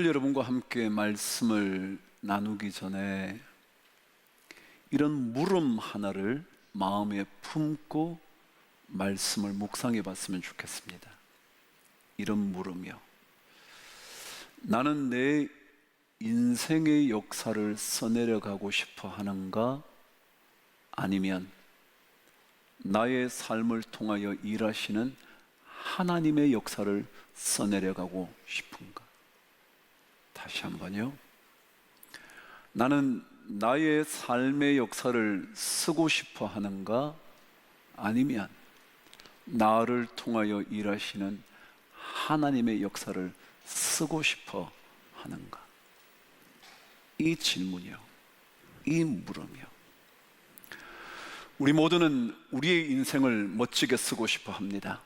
여러분과 함께 말씀을 나누기 전에 이런 물음 하나를 마음에 품고 말씀을 묵상해 봤으면 좋겠습니다. 이런 물음이요. 나는 내 인생의 역사를 써내려가고 싶어 하는가? 아니면 나의 삶을 통하여 일하시는 하나님의 역사를 써내려가고 싶은가? 다시 한번요. 나는 나의 삶의 역사를 쓰고 싶어 하는가? 아니면 나를 통하여 일하시는 하나님의 역사를 쓰고 싶어 하는가? 이 질문이요, 이 물음이요. 우리 모두는 우리의 인생을 멋지게 쓰고 싶어 합니다.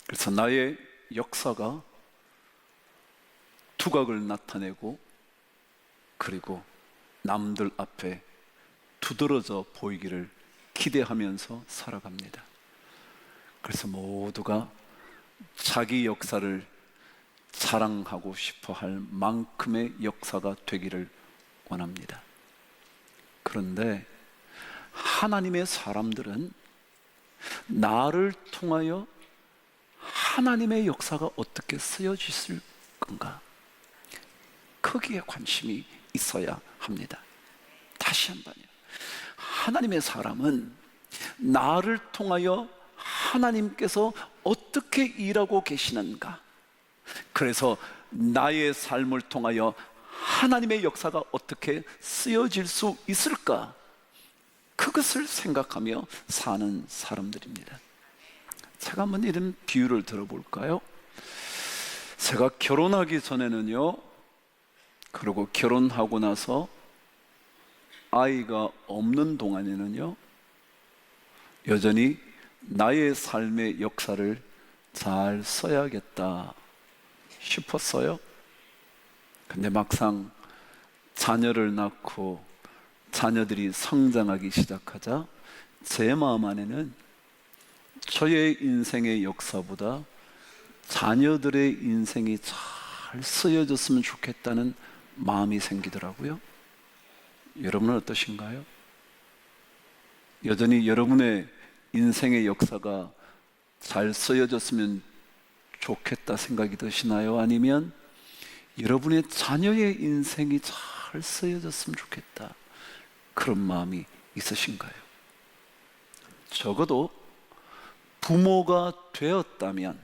그래서 나의 역사가 두각을 나타내고 그리고 남들 앞에 두드러져 보이기를 기대하면서 살아갑니다. 그래서 모두가 자기 역사를 자랑하고 싶어 할 만큼의 역사가 되기를 원합니다. 그런데 하나님의 사람들은 나를 통하여 하나님의 역사가 어떻게 쓰여질 건가? 거기에 관심이 있어야 합니다. 다시 한번요. 하나님의 사람은 나를 통하여 하나님께서 어떻게 일하고 계시는가? 그래서 나의 삶을 통하여 하나님의 역사가 어떻게 쓰여질 수 있을까? 그것을 생각하며 사는 사람들입니다. 제가 한번 이런 비유를 들어볼까요? 제가 결혼하기 전에는요, 그리고 결혼하고 나서 아이가 없는 동안에는요, 여전히 나의 삶의 역사를 잘 써야겠다 싶었어요. 근데 막상 자녀를 낳고 자녀들이 성장하기 시작하자 제 마음 안에는 저의 인생의 역사보다 자녀들의 인생이 잘 쓰여졌으면 좋겠다는 마음이 생기더라고요. 여러분은 어떠신가요? 여전히 여러분의 인생의 역사가 잘 쓰여졌으면 좋겠다 생각이 드시나요? 아니면 여러분의 자녀의 인생이 잘 쓰여졌으면 좋겠다, 그런 마음이 있으신가요? 적어도 부모가 되었다면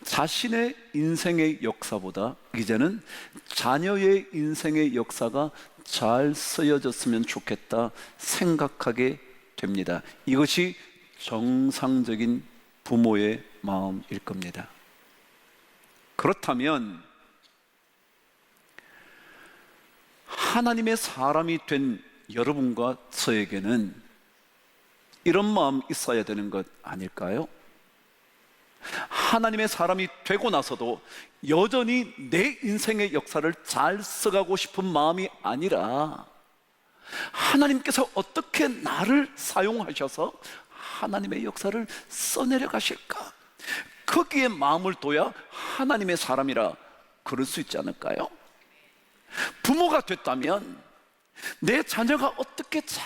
자신의 인생의 역사보다 이제는 자녀의 인생의 역사가 잘 쓰여졌으면 좋겠다 생각하게 됩니다. 이것이 정상적인 부모의 마음일 겁니다. 그렇다면 하나님의 사람이 된 여러분과 저에게는 이런 마음 있어야 되는 것 아닐까요? 하나님의 사람이 되고 나서도 여전히 내 인생의 역사를 잘 써가고 싶은 마음이 아니라 하나님께서 어떻게 나를 사용하셔서 하나님의 역사를 써내려 가실까? 거기에 마음을 둬야 하나님의 사람이라 그럴 수 있지 않을까요? 부모가 됐다면 내 자녀가 어떻게 잘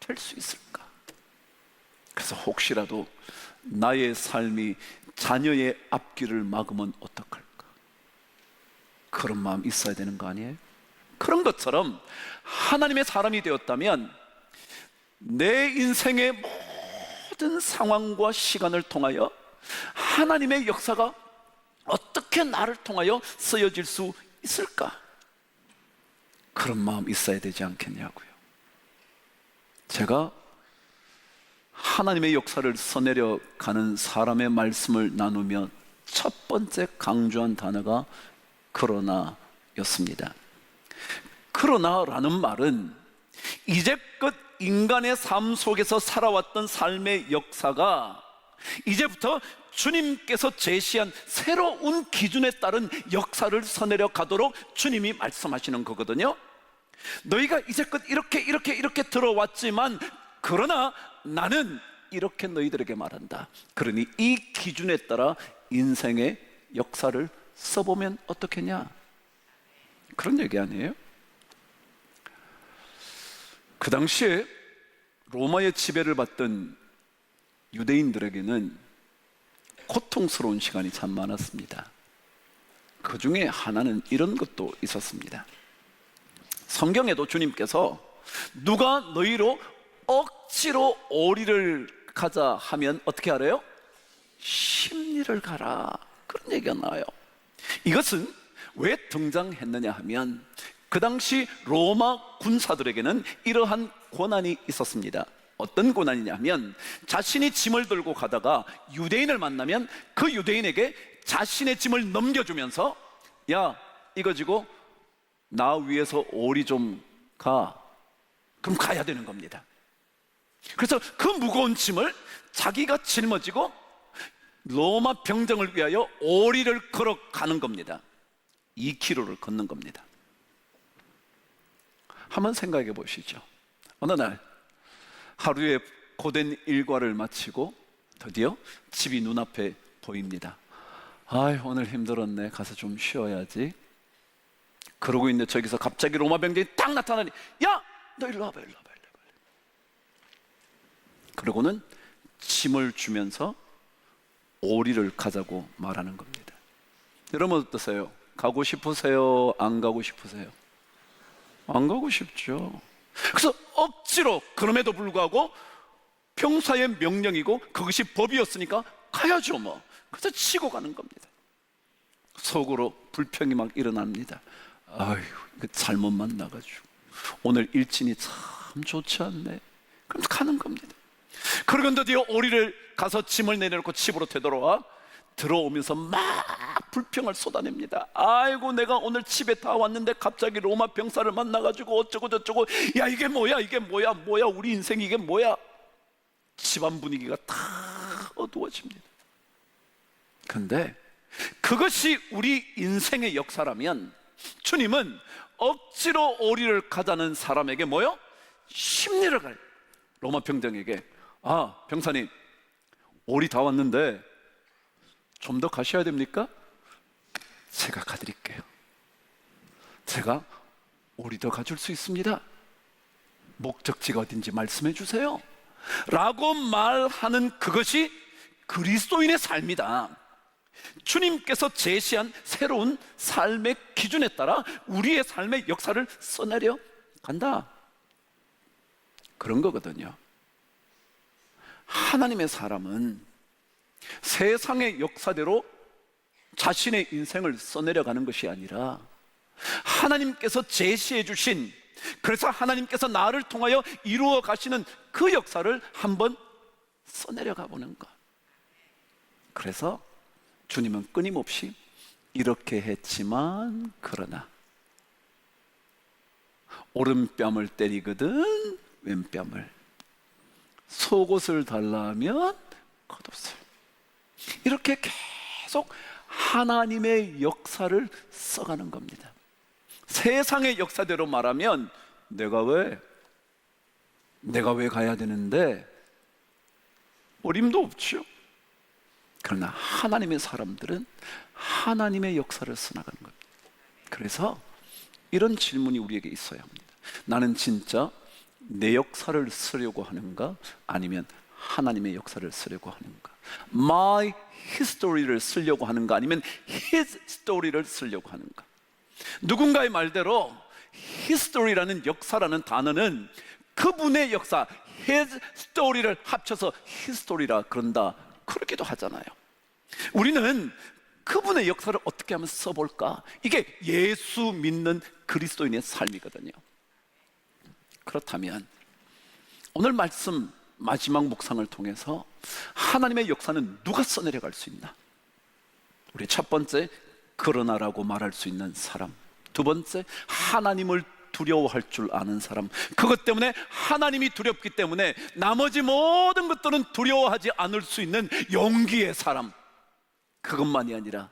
될 수 있을까? 그래서 혹시라도 나의 삶이 자녀의 앞길을 막으면 어떡할까? 그런 마음 있어야 되는 거 아니에요? 그런 것처럼 하나님의 사람이 되었다면 내 인생의 모든 상황과 시간을 통하여 하나님의 역사가 어떻게 나를 통하여 쓰여질 수 있을까? 그런 마음 있어야 되지 않겠냐고요. 제가 하나님의 역사를 써내려 가는 사람의 말씀을 나누며 첫 번째 강조한 단어가 그러나였습니다. 그러나라는 말은 이제껏 인간의 삶 속에서 살아왔던 삶의 역사가 이제부터 주님께서 제시한 새로운 기준에 따른 역사를 써내려 가도록 주님이 말씀하시는 거거든요. 너희가 이제껏 이렇게 들어왔지만 그러나 나는 이렇게 너희들에게 말한다. 그러니 이 기준에 따라 인생의 역사를 써보면 어떻겠냐? 그런 얘기 아니에요? 그 당시에 로마의 지배를 받던 유대인들에게는 고통스러운 시간이 참 많았습니다. 그 중에 하나는 이런 것도 있었습니다. 성경에도 주님께서 누가 너희로 억지로 오리를 가자 하면 어떻게 하래요? 심리를 가라, 그런 얘기가 나와요. 이것은 왜 등장했느냐 하면 그 당시 로마 군사들에게는 이러한 권한이 있었습니다. 어떤 권한이냐 하면 자신이 짐을 들고 가다가 유대인을 만나면 그 유대인에게 자신의 짐을 넘겨주면서 야, 이거 지고 나 위에서 오리 좀 가. 그럼 가야 되는 겁니다. 그래서 그 무거운 짐을 자기가 짊어지고 로마 병정을 위하여 오리를 걸어가는 겁니다. 2km를 걷는 겁니다. 한번 생각해 보시죠. 어느 날 하루의 고된 일과를 마치고 드디어 집이 눈앞에 보입니다. 아이, 오늘 힘들었네, 가서 좀 쉬어야지. 그러고 있는데 저기서 갑자기 로마 병정이 딱 나타나니 야, 너 일로 와봐, 일로 와봐, 일로 와봐. 그러고는 짐을 주면서 오리를 가자고 말하는 겁니다. 여러분 어떠세요? 가고 싶으세요? 안 가고 싶으세요? 안 가고 싶죠. 그래서 억지로, 그럼에도 불구하고 평사의 명령이고 그것이 법이었으니까 가야죠 뭐. 그래서 치고 가는 겁니다. 속으로 불평이 막 일어납니다. 아휴, 이거 잘못 만나가지고 오늘 일진이 참 좋지 않네. 그럼 가는 겁니다. 그러고 드디어 오리를 가서 짐을 내려놓고 집으로 되돌아와 들어오면서 막 불평을 쏟아냅니다. 아이고, 내가 오늘 집에 다 왔는데 갑자기 로마 병사를 만나가지고 어쩌고 저쩌고. 야, 이게 뭐야, 이게 뭐야, 뭐야, 우리 인생이 이게 뭐야. 집안 분위기가 다 어두워집니다. 그런데 그것이 우리 인생의 역사라면 주님은 억지로 오리를 가자는 사람에게 뭐요? 심리를 가요. 로마 병정에게 아, 병사님, 오리 다 왔는데 좀 더 가셔야 됩니까? 제가 가드릴게요. 제가 오리 더 가줄 수 있습니다. 목적지가 어딘지 말씀해 주세요 라고 말하는 그것이 그리스도인의 삶이다. 주님께서 제시한 새로운 삶의 기준에 따라 우리의 삶의 역사를 써내려 간다, 그런 거거든요. 하나님의 사람은 세상의 역사대로 자신의 인생을 써내려가는 것이 아니라 하나님께서 제시해 주신, 그래서 하나님께서 나를 통하여 이루어 가시는 그 역사를 한번 써내려가 보는 것. 그래서 주님은 끊임없이 이렇게 했지만 그러나 오른뺨을 때리거든 왼뺨을, 속옷을 달라 하면 겉옷을, 이렇게 계속 하나님의 역사를 써가는 겁니다. 세상의 역사대로 말하면 내가 왜 가야 되는데 어림도 없죠. 그러나 하나님의 사람들은 하나님의 역사를 써나가는 겁니다. 그래서 이런 질문이 우리에게 있어야 합니다. 나는 진짜 내 역사를 쓰려고 하는가, 아니면 하나님의 역사를 쓰려고 하는가? My history를 쓰려고 하는가, 아니면 His story를 쓰려고 하는가? 누군가의 말대로 history라는 역사라는 단어는 그분의 역사, His story를 합쳐서 history라 그런다, 그렇게도 하잖아요. 우리는 그분의 역사를 어떻게 하면 써볼까? 이게 예수 믿는 그리스도인의 삶이거든요. 그렇다면 오늘 말씀 마지막 묵상을 통해서 하나님의 역사는 누가 써내려갈 수 있나? 우리 첫 번째, 그러나라고 말할 수 있는 사람. 두 번째, 하나님을 두려워할 줄 아는 사람. 그것 때문에, 하나님이 두렵기 때문에 나머지 모든 것들은 두려워하지 않을 수 있는 용기의 사람. 그것만이 아니라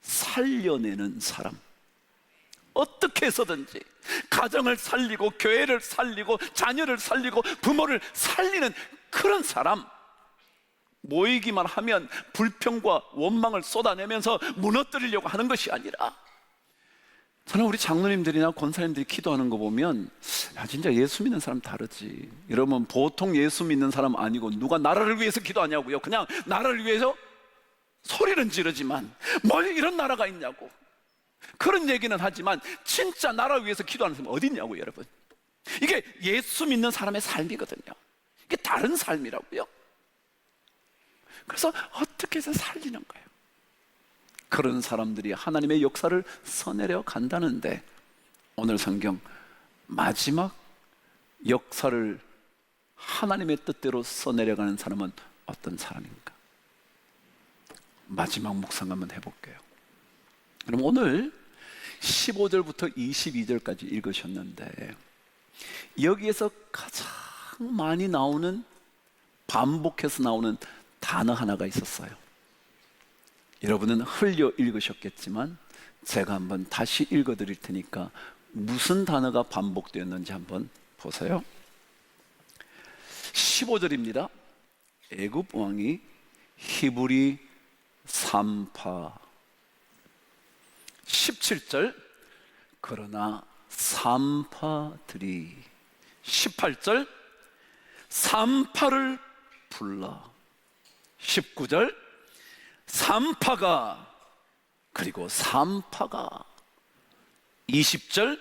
살려내는 사람. 어떻게 해서든지 가정을 살리고 교회를 살리고 자녀를 살리고 부모를 살리는 그런 사람. 모이기만 하면 불평과 원망을 쏟아내면서 무너뜨리려고 하는 것이 아니라, 저는 우리 장로님들이나 권사님들이 기도하는 거 보면 진짜 예수 믿는 사람 다르지. 이러면 보통 예수 믿는 사람 아니고 누가 나라를 위해서 기도하냐고요. 그냥 나라를 위해서 소리는 지르지만 뭘 이런 나라가 있냐고 그런 얘기는 하지만 진짜 나라를 위해서 기도하는 사람은 어디 있냐고요, 여러분. 이게 예수 믿는 사람의 삶이거든요. 이게 다른 삶이라고요. 그래서 어떻게 해서 살리는 거예요. 그런 사람들이 하나님의 역사를 써내려 간다는데, 오늘 성경 마지막 역사를 하나님의 뜻대로 써내려가는 사람은 어떤 사람인가? 마지막 묵상 한번 해볼게요. 그럼 오늘 15절부터 22절까지 읽으셨는데, 여기에서 가장 많이 나오는, 반복해서 나오는 단어 하나가 있었어요. 여러분은 흘려 읽으셨겠지만 제가 한번 다시 읽어드릴 테니까 무슨 단어가 반복되었는지 한번 보세요. 15절입니다. 애굽 왕이 히브리 산파. 17절 그러나 산파들이. 18절 산파를 불러. 19절 산파가, 그리고 산파가. 20절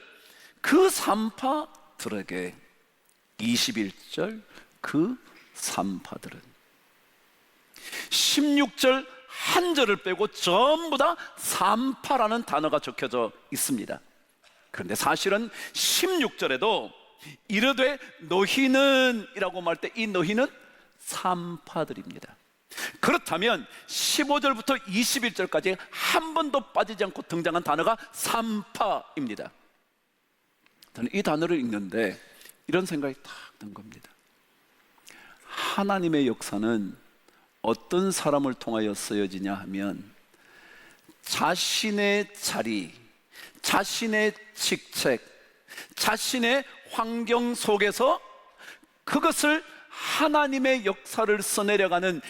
그 산파들에게. 21절 그 산파들은. 16절 한 절을 빼고 전부 다 산파라는 단어가 적혀져 있습니다. 그런데 사실은 16절에도 이르되 너희는 이라고 말할 때 이 너희는 산파들입니다. 그렇다면 15절부터 21절까지 한 번도 빠지지 않고 등장한 단어가 산파입니다. 저는 이 단어를 읽는데 이런 생각이 딱 든 겁니다. 하나님의 역사는 어떤 사람을 통하여 쓰여지냐 하면, 자신의 자리, 자신의 직책, 자신의 환경 속에서 그것을 하나님의 역사를 써내려가는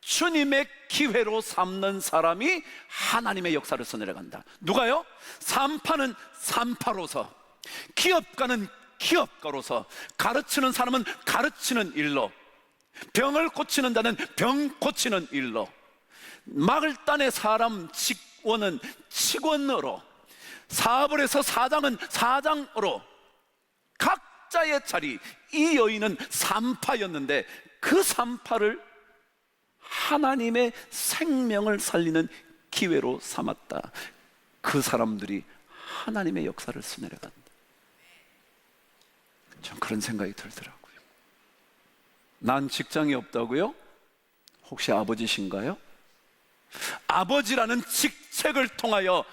주님의 기회로 삼는 사람이 하나님의 역사를 써내려간다. 누가요? 산파는 산파로서, 기업가는 기업가로서, 가르치는 사람은 가르치는 일로, 병을 고치는 자는 병 고치는 일로, 마을단의 사람 직원은 직원으로, 사업을 해서 사장은 사장으로, 각자의 자리. 이 여인은 산파였는데 그 산파를 하나님의 생명을 살리는 기회로 삼았다. 그 사람들이 하나님의 역사를 써내려간다. 전 그런 생각이 들더라고요. 난 직장이 없다고요? 혹시 아버지신가요? 아버지라는 직책을 통하여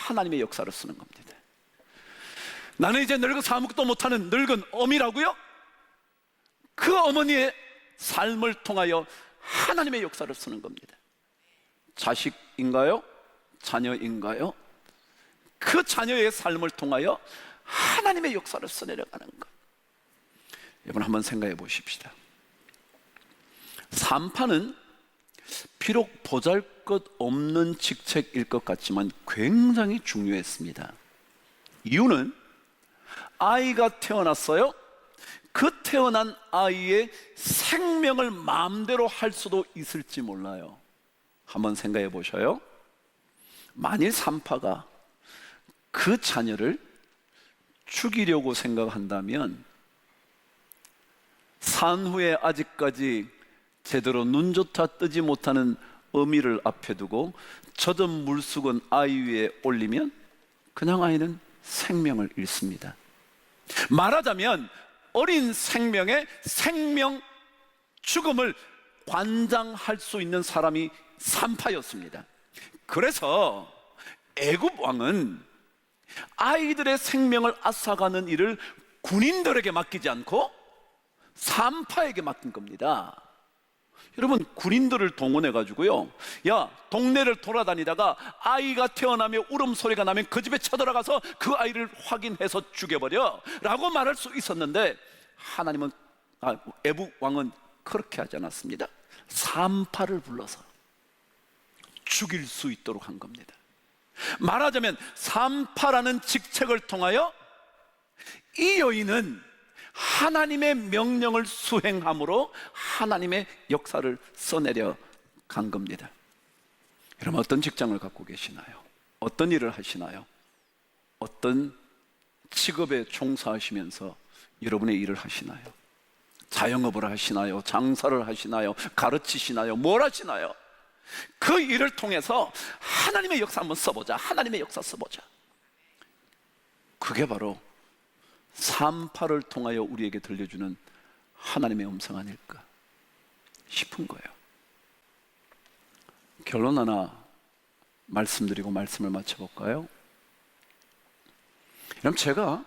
하나님의 역사를 쓰는 겁니다. 나는 이제 늙어서 아무것도 못하는 늙은 어미라고요? 그 어머니의 삶을 통하여 하나님의 역사를 쓰는 겁니다. 자식인가요? 자녀인가요? 그 자녀의 삶을 통하여 하나님의 역사를 써내려가는 것. 여러분 한번 생각해 보십시다. 산파는 비록 보잘것없는 직책일 것 같지만 굉장히 중요했습니다. 이유는 아이가 태어났어요. 그 태어난 아이의 생명을 마음대로 할 수도 있을지 몰라요. 한번 생각해 보셔요. 만일 산파가 그 자녀를 죽이려고 생각한다면, 산 후에 아직까지 제대로 눈조차 뜨지 못하는 어미를 앞에 두고 젖은 물수건 아이 위에 올리면 그냥 아이는 생명을 잃습니다. 말하자면 어린 생명의 생명 죽음을 관장할 수 있는 사람이 산파였습니다. 그래서 애굽 왕은 아이들의 생명을 앗아가는 일을 군인들에게 맡기지 않고 산파에게 맡긴 겁니다. 여러분, 군인들을 동원해 가지고요, 야, 동네를 돌아다니다가 아이가 태어나며 울음소리가 나면 그 집에 쳐들어가서 그 아이를 확인해서 죽여버려 라고 말할 수 있었는데, 하나님은, 애굽 왕은 그렇게 하지 않았습니다. 산파를 불러서 죽일 수 있도록 한 겁니다. 말하자면 산파라는 직책을 통하여 이 여인은 하나님의 명령을 수행함으로 하나님의 역사를 써내려 간 겁니다. 여러분, 어떤 직장을 갖고 계시나요? 어떤 일을 하시나요? 어떤 직업에 종사하시면서 여러분의 일을 하시나요? 자영업을 하시나요? 장사를 하시나요? 가르치시나요? 뭘 하시나요? 그 일을 통해서 하나님의 역사 한번 써보자. 하나님의 역사 써보자. 그게 바로 산파를 통하여 우리에게 들려주는 하나님의 음성 아닐까 싶은 거예요. 결론 하나 말씀드리고 말씀을 마쳐볼까요? 그럼 제가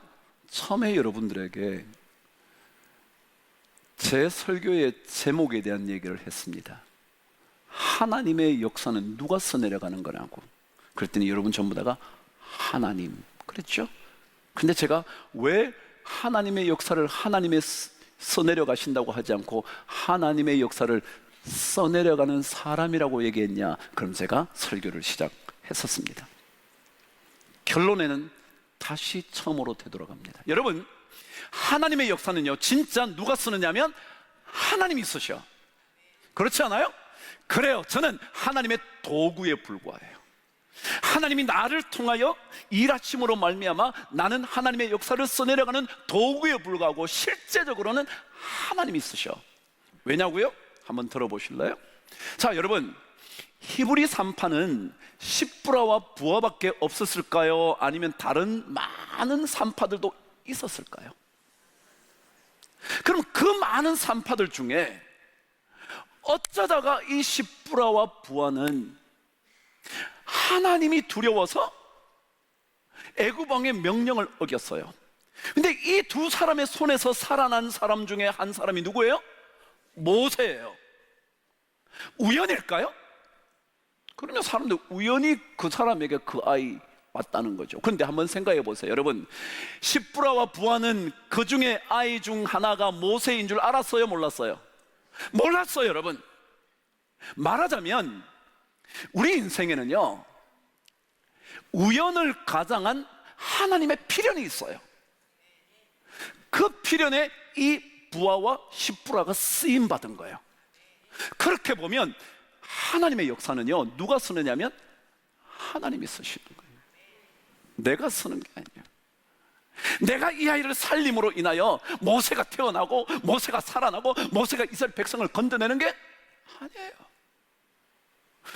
처음에 여러분들에게 제 설교의 제목에 대한 얘기를 했습니다. 하나님의 역사는 누가 써내려가는 거냐고. 그랬더니 여러분 전부 다가 하나님 그랬죠? 근데 제가 왜 하나님의 역사를 하나님의 써내려 가신다고 하지 않고 하나님의 역사를 써내려가는 사람이라고 얘기했냐? 그럼 제가 설교를 시작했었습니다. 결론에는 다시 처음으로 되돌아갑니다. 여러분, 하나님의 역사는요, 진짜 누가 쓰느냐면 하나님이 쓰셔. 그렇지 않아요? 그래요. 저는 하나님의 도구에 불과해요. 하나님이 나를 통하여 일하심으로 말미암아 나는 하나님의 역사를 써내려가는 도구에 불과하고 실제적으로는 하나님이 쓰셔. 왜냐고요? 한번 들어보실래요? 자, 여러분, 히브리 산파는 십브라와 부하밖에 없었을까요? 아니면 다른 많은 산파들도 있었을까요? 그럼 그 많은 산파들 중에 어쩌다가 이 십브라와 부하는 하나님이 두려워서 애굽 왕의 명령을 어겼어요. 근데 이 두 사람의 손에서 살아난 사람 중에 한 사람이 누구예요? 모세예요. 우연일까요? 그러면 사람들 우연히 그 사람에게 그 아이 왔다는 거죠. 그런데 한번 생각해 보세요. 여러분, 십브라와 부하는 그 중에 아이 중 하나가 모세인 줄 알았어요? 몰랐어요? 몰랐어요. 여러분, 말하자면 우리 인생에는요, 우연을 가장한 하나님의 필연이 있어요. 그 필연에 이 부하와 십브라가 쓰임받은 거예요. 그렇게 보면 하나님의 역사는요, 누가 쓰느냐면 하나님이 쓰시는 거예요. 내가 쓰는 게 아니에요. 내가 이 아이를 살림으로 인하여 모세가 태어나고 모세가 살아나고 모세가 이스라엘 백성을 건져내는 게 아니에요.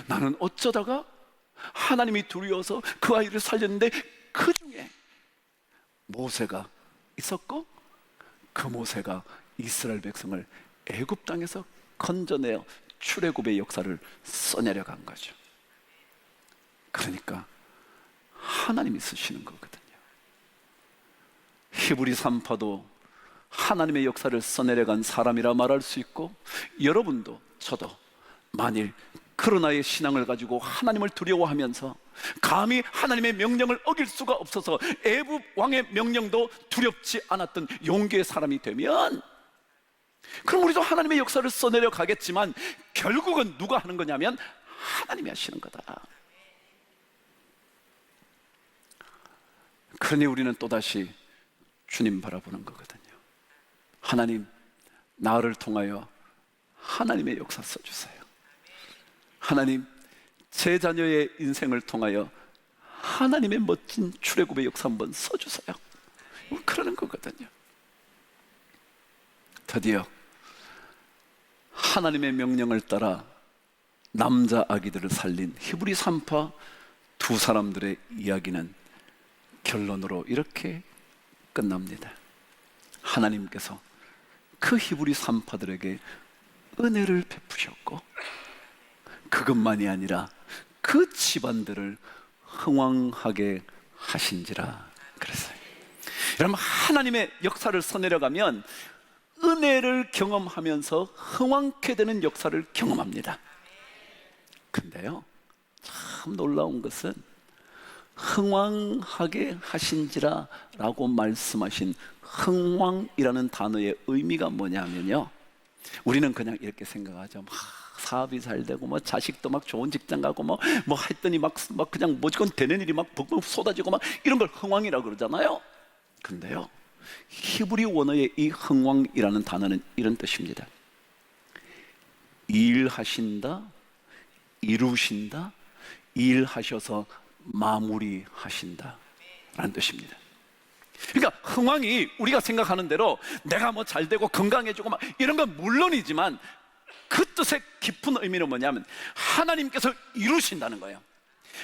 나는 어쩌다가 하나님이 두려워서 그 아이를 살렸는데 그 중에 모세가 있었고 그 모세가 이스라엘 백성을 애굽 땅에서 건져내어 출애굽의 역사를 써내려간 거죠. 그러니까 하나님이 쓰시는 거거든요. 히브리 산파도 하나님의 역사를 써내려간 사람이라 말할 수 있고, 여러분도 저도 만일 그러나의 신앙을 가지고 하나님을 두려워하면서 감히 하나님의 명령을 어길 수가 없어서 애굽 왕의 명령도 두렵지 않았던 용기의 사람이 되면, 그럼 우리도 하나님의 역사를 써내려 가겠지만 결국은 누가 하는 거냐면 하나님이 하시는 거다. 그러니 우리는 또다시 주님 바라보는 거거든요. 하나님, 나를 통하여 하나님의 역사 써주세요. 하나님, 제 자녀의 인생을 통하여 하나님의 멋진 출애굽의 역사 한번 써주세요. 그러는 거거든요. 드디어 하나님의 명령을 따라 남자 아기들을 살린 히브리 산파 두 사람들의 이야기는 결론으로 이렇게 끝납니다. 하나님께서 그 히브리 산파들에게 은혜를 베푸셨고, 그것만이 아니라 그 집안들을 흥왕하게 하신지라 그랬어요. 여러분, 하나님의 역사를 써내려가면 은혜를 경험하면서 흥왕케 되는 역사를 경험합니다. 근데요, 참 놀라운 것은 흥왕하게 하신지라 라고 말씀하신 흥왕이라는 단어의 의미가 뭐냐면요, 우리는 그냥 이렇게 생각하죠. 사업이 잘 되고 뭐 자식도 막 좋은 직장 가고 뭐 했더니 막 그냥 무조건 되는 일이 막 벅벅 쏟아지고 막 이런 걸 흥왕이라고 그러잖아요. 근데요, 히브리 원어의 이 흥왕이라는 단어는 이런 뜻입니다. 일하신다, 이루신다, 일하셔서 마무리하신다 라는 뜻입니다. 그러니까 흥왕이 우리가 생각하는 대로 내가 뭐 잘 되고 건강해지고 막 이런 건 물론이지만 그 뜻의 깊은 의미는 뭐냐면 하나님께서 이루신다는 거예요.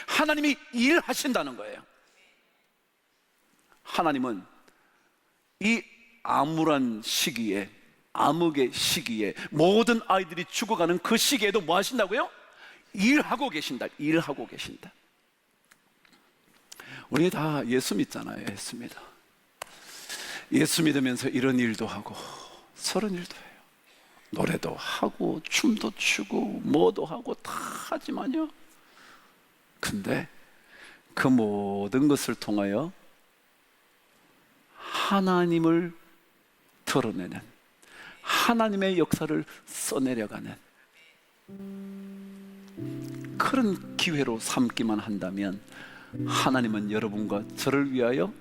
하나님이 일하신다는 거예요. 하나님은 이 암울한 시기에, 암흑의 시기에, 모든 아이들이 죽어가는 그 시기에도 뭐 하신다고요? 일하고 계신다. 일하고 계신다. 우리 다 예수 믿잖아요. 예수 믿어. 예수 믿으면서 이런 일도 하고 저런 일도 해요. 노래도 하고 춤도 추고 뭐도 하고 다 하지만요, 근데 그 모든 것을 통하여 하나님을 드러내는, 하나님의 역사를 써내려가는 그런 기회로 삼기만 한다면 하나님은 여러분과 저를 위하여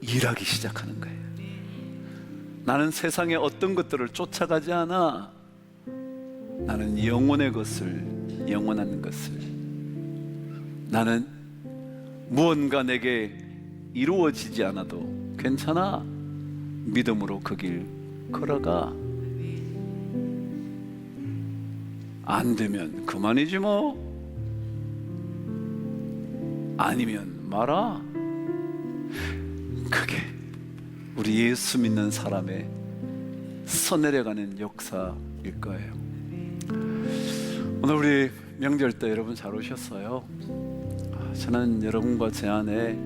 일하기 시작하는 거예요. 나는 세상의 어떤 것들을 쫓아가지 않아. 나는 영원의 것을, 영원한 것을, 나는 무언가 내게 이루어지지 않아도 괜찮아. 믿음으로 그 길 걸어가. 안 되면 그만이지 뭐. 아니면 말아. 그게 우리 예수 믿는 사람의 써내려가는 역사일 거예요. 오늘 우리 명절 때 여러분 잘 오셨어요. 저는 여러분과 제 안에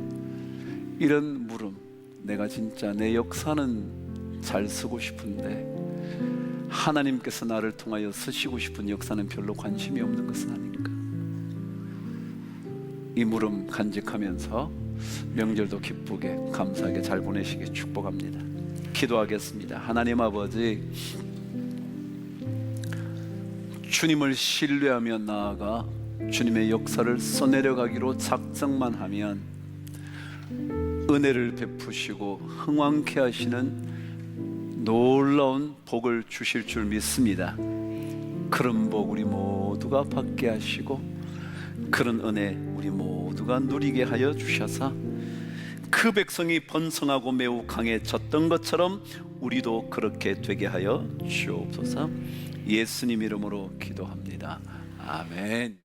이런 물음, 내가 진짜 내 역사는 잘 쓰고 싶은데 하나님께서 나를 통하여 쓰시고 싶은 역사는 별로 관심이 없는 것은 아닌가, 이 물음 간직하면서 명절도 기쁘게 감사하게 잘 보내시길 축복합니다. 기도하겠습니다. 하나님 아버지, 주님을 신뢰하며 나아가 주님의 역사를 써내려가기로 작정만 하면 은혜를 베푸시고 흥왕케 하시는 놀라운 복을 주실 줄 믿습니다. 그런 복 우리 모두가 받게 하시고 그런 은혜 우리 모두가 누리게 하여 주셔서 그 백성이 번성하고 매우 강해졌던 것처럼 우리도 그렇게 되게 하여 주옵소서. 예수님 이름으로 기도합니다. 아멘.